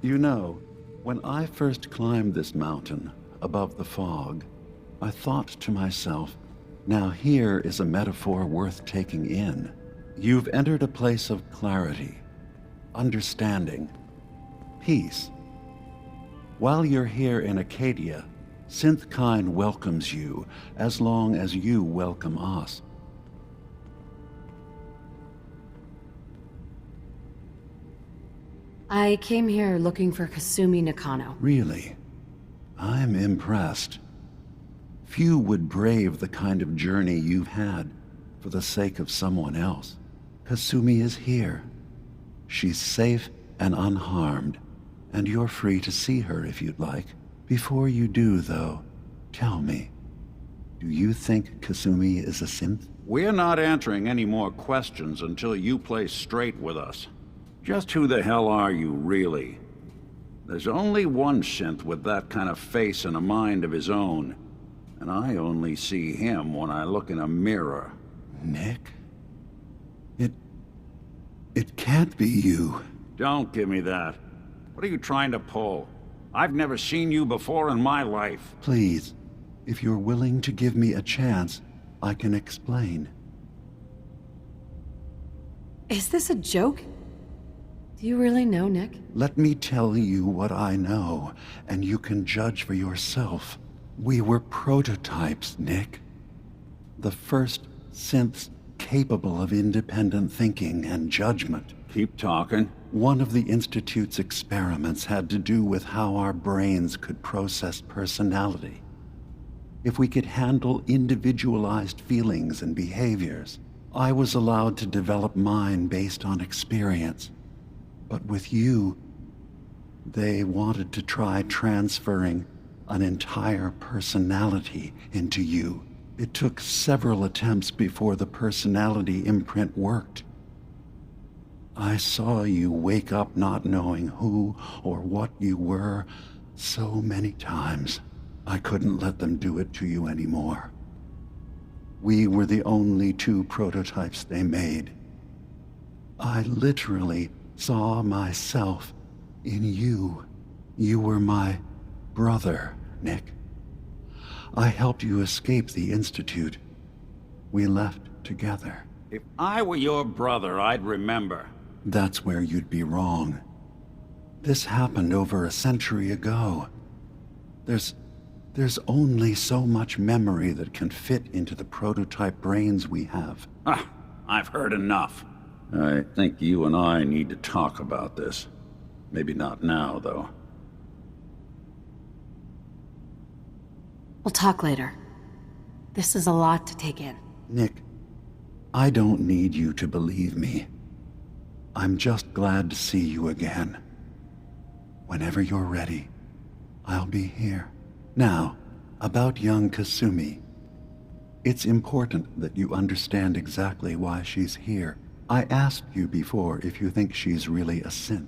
You know, when I first climbed this mountain above the fog, I thought to myself, now here is a metaphor worth taking in. You've entered a place of clarity, understanding, peace. While you're here in Acadia, Synthkind welcomes you as long as you welcome us. I came here looking for Kasumi Nakano. Really? I'm impressed. Few would brave the kind of journey you've had for the sake of someone else. Kasumi is here. She's safe and unharmed, and you're free to see her if you'd like. Before you do, though, tell me, do you think Kasumi is a synth? We're not answering any more questions until you play straight with us. Just who the hell are you, really? There's only one synth with that kind of face and a mind of his own, and I only see him when I look in a mirror. Nick? It can't be you. Don't give me that. What are you trying to pull? I've never seen you before in my life. Please, if you're willing to give me a chance, I can explain. Is this a joke? Do you really know, Nick? Let me tell you what I know, and you can judge for yourself. We were prototypes, Nick. The first synths capable of independent thinking and judgment. Keep talking. One of the Institute's experiments had to do with how our brains could process personality. If we could handle individualized feelings and behaviors, I was allowed to develop mine based on experience. But with you, they wanted to try transferring an entire personality into you. It took several attempts before the personality imprint worked. I saw you wake up not knowing who or what you were so many times. I couldn't let them do it to you anymore. We were the only two prototypes they made. I literally saw myself in you. You were my brother, Nick. I helped you escape the Institute. We left together. If I were your brother, I'd remember. That's where you'd be wrong. This happened over a century ago. There's only so much memory that can fit into the prototype brains we have. Ah, I've heard enough. I think you and I need to talk about this. Maybe not now, though. We'll talk later. This is a lot to take in. Nick, I don't need you to believe me. I'm just glad to see you again. Whenever you're ready, I'll be here. Now, about young Kasumi. It's important that you understand exactly why she's here. I asked you before if you think she's really a synth.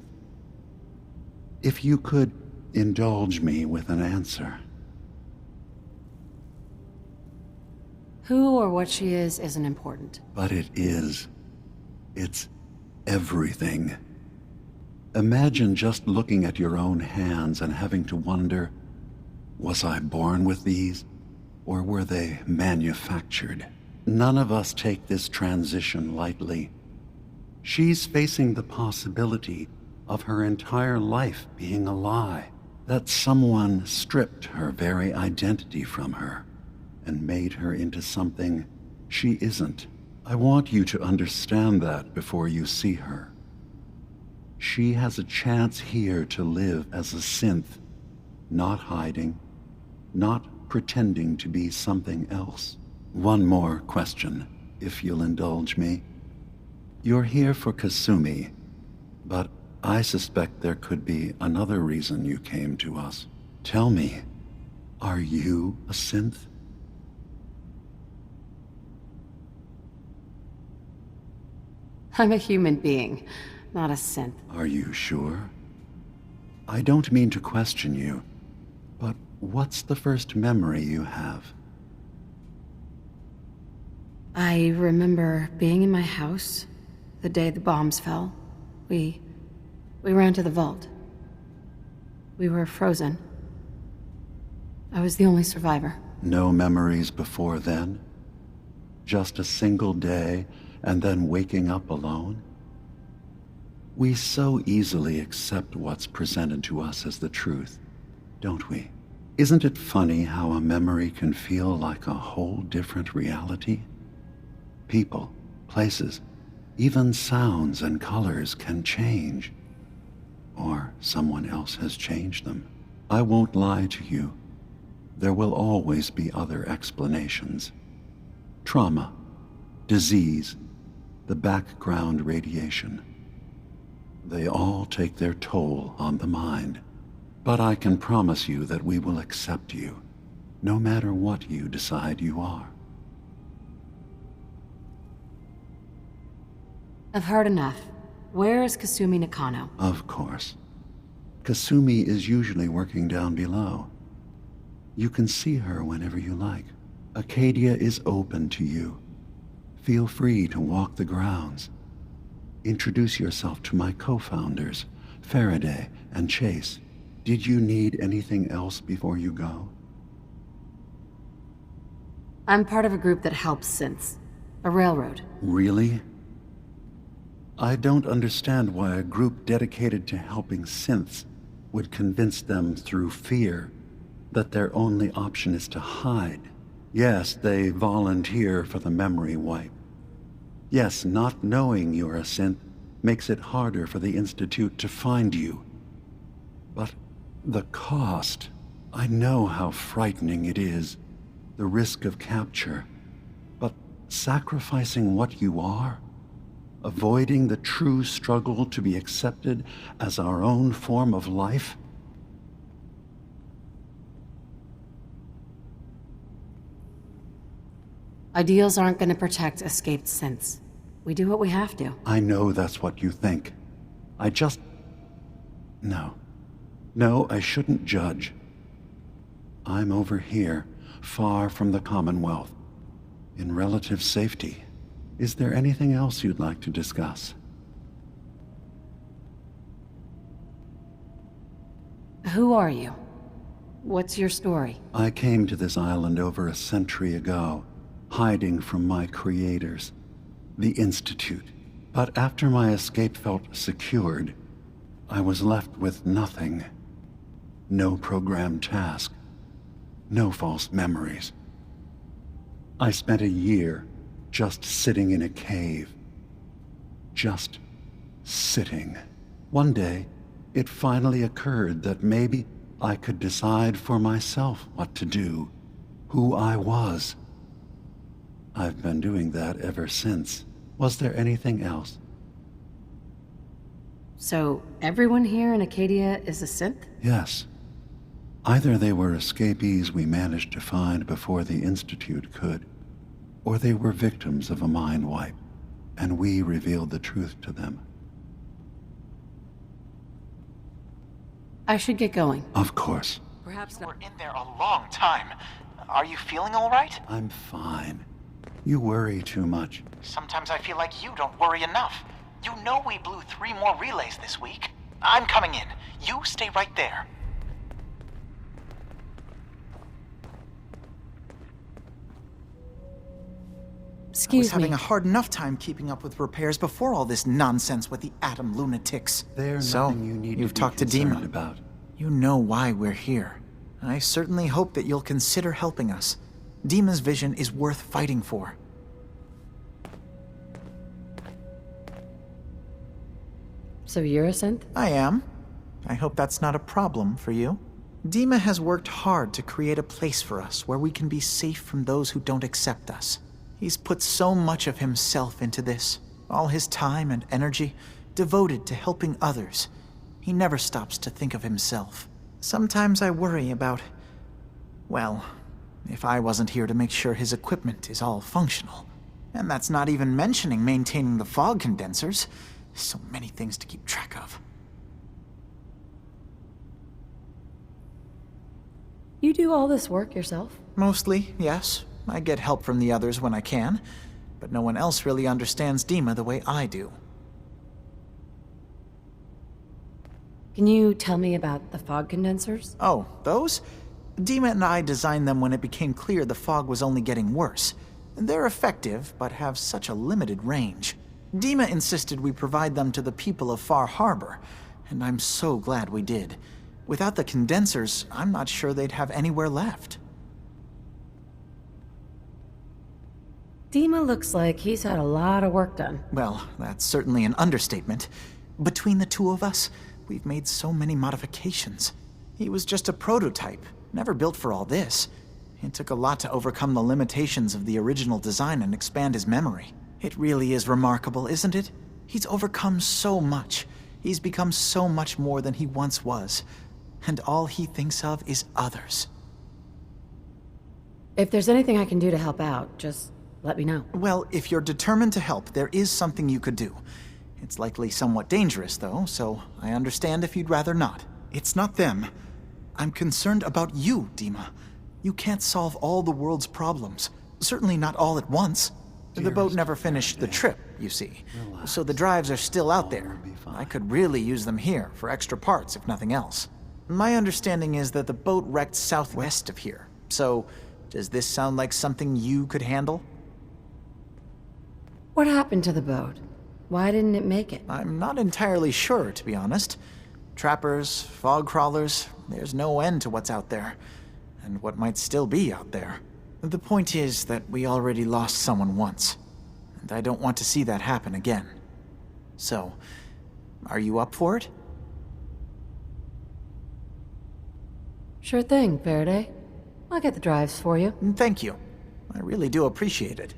If you could indulge me with an answer. Who or what she is isn't important. But it is. It's everything. Imagine just looking at your own hands and having to wonder, was I born with these, or were they manufactured? None of us take this transition lightly. She's facing the possibility of her entire life being a lie, that someone stripped her very identity from her and made her into something she isn't. I want you to understand that before you see her. She has a chance here to live as a synth, not hiding, not pretending to be something else. One more question, if you'll indulge me. You're here for Kasumi, but I suspect there could be another reason you came to us. Tell me, are you a synth? I'm a human being, not a synth. Are you sure? I don't mean to question you, but what's the first memory you have? I remember being in my house the day the bombs fell. We ran to the vault. We were frozen. I was the only survivor. No memories before then? Just a single day, and then waking up alone? We so easily accept what's presented to us as the truth, don't we? Isn't it funny how a memory can feel like a whole different reality? People, places, even sounds and colors can change. Or someone else has changed them. I won't lie to you. There will always be other explanations. Trauma, disease, the background radiation. They all take their toll on the mind. But I can promise you that we will accept you, no matter what you decide you are. I've heard enough. Where is Kasumi Nakano? Of course. Kasumi is usually working down below. You can see her whenever you like. Acadia is open to you. Feel free to walk the grounds. Introduce yourself to my co-founders, Faraday and Chase. Did you need anything else before you go? I'm part of a group that helps synths. A railroad. Really? I don't understand why a group dedicated to helping synths would convince them through fear that their only option is to hide. Yes, they volunteer for the memory wipe. Yes, not knowing you're a synth makes it harder for the Institute to find you. But the cost, I know how frightening it is, the risk of capture. But sacrificing what you are, avoiding the true struggle to be accepted as our own form of life? Ideals aren't going to protect escaped synths. We do what we have to. I know that's what you think. I just... No. No, I shouldn't judge. I'm over here, far from the Commonwealth, in relative safety. Is there anything else you'd like to discuss? Who are you? What's your story? I came to this island over a century ago, hiding from my creators, the Institute. But after my escape felt secured, I was left with nothing. No programmed task. No false memories. I spent a year just sitting in a cave. Just sitting. One day, it finally occurred that maybe I could decide for myself what to do, who I was. I've been doing that ever since. Was there anything else? So, everyone here in Acadia is a synth? Yes. Either they were escapees we managed to find before the Institute could, or they were victims of a mind wipe, and we revealed the truth to them. I should get going. Of course. Perhaps You not. were in there a long time. Are you feeling all right? I'm fine. You worry too much. Sometimes I feel like you don't worry enough. You know we blew 3 more relays this week. I'm coming in. You stay right there. I was Excuse having me. a hard enough time keeping up with repairs before all this nonsense with the atom lunatics. There's So, nothing you need you've to be talked to concerned Dima. about. You know why we're here. I certainly hope that you'll consider helping us. Dima's vision is worth fighting for. So you're a synth? I am. I hope that's not a problem for you. Dima has worked hard to create a place for us where we can be safe from those who don't accept us. He's put so much of himself into this, all his time and energy devoted to helping others. He never stops to think of himself. Sometimes I worry about, well, if I wasn't here to make sure his equipment is all functional. And that's not even mentioning maintaining the fog condensers. So many things to keep track of. You do all this work yourself? Mostly, yes. I get help from the others when I can, but no one else really understands Dima the way I do. Can you tell me about the fog condensers? Oh, those? Dima and I designed them when it became clear the fog was only getting worse. They're effective, but have such a limited range. Dima insisted we provide them to the people of Far Harbor, and I'm so glad we did. Without the condensers, I'm not sure they'd have anywhere left. Dima looks like he's had a lot of work done. Well, that's certainly an understatement. Between the two of us, we've made so many modifications. He was just a prototype, never built for all this. It took a lot to overcome the limitations of the original design and expand his memory. It really is remarkable, isn't it? He's overcome so much. He's become so much more than he once was. And all he thinks of is others. If there's anything I can do to help out, just let me know. Well, if you're determined to help, there is something you could do. It's likely somewhat dangerous, though, so I understand if you'd rather not. It's not them. I'm concerned about you, Dima. You can't solve all the world's problems. Certainly not all at once. The boat never finished the trip, you see. So the drives are still out there. I could really use them here for extra parts, if nothing else. My understanding is that the boat wrecked southwest of here. So, does this sound like something you could handle? What happened to the boat? Why didn't it make it? I'm not entirely sure, to be honest. Trappers, fog crawlers, there's no end to what's out there. And what might still be out there. The point is that we already lost someone once. And I don't want to see that happen again. So, are you up for it? Sure thing, Faraday. I'll get the drives for you. Thank you. I really do appreciate it.